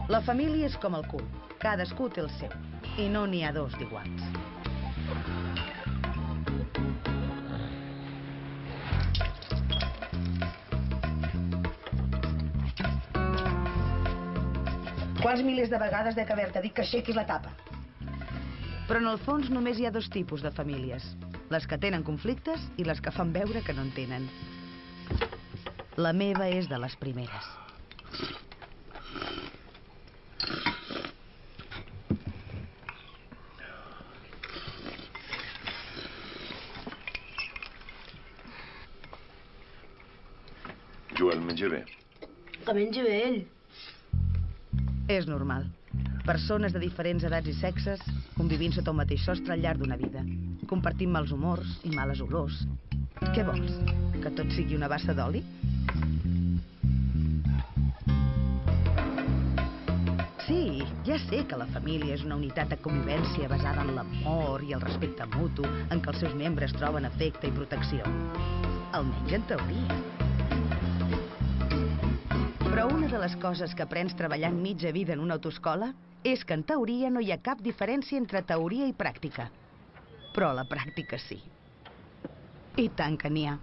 La família és com el cul. Cadascú té el seu. I no n'hi ha dos d'iguals. Quants milers de vegades dec haver-te dit que aixequis la tapa? Però en el fons només hi ha dos tipus de famílies. Les que tenen conflictes i les que fan veure que no en tenen. La meva és de les primeres. Joel, menja bé. Que mengi bé ell. És normal. Persones de diferents edats i sexes convivint sota un mateix sostre al llarg d'una vida. Compartint mals humors i males olors. Què vols? Que tot sigui una bassa d'oli? Sí, ja sé que la família és una unitat de convivència basada en l'amor i el respecte mutu, en què els seus membres troben afecte i protecció. Almenys en teoria. Però una de les coses que aprens treballant mitja vida en una autoescola és que en teoria no hi ha cap diferència entre teoria i pràctica. Però a la pràctica sí. I tant que n'hi ha.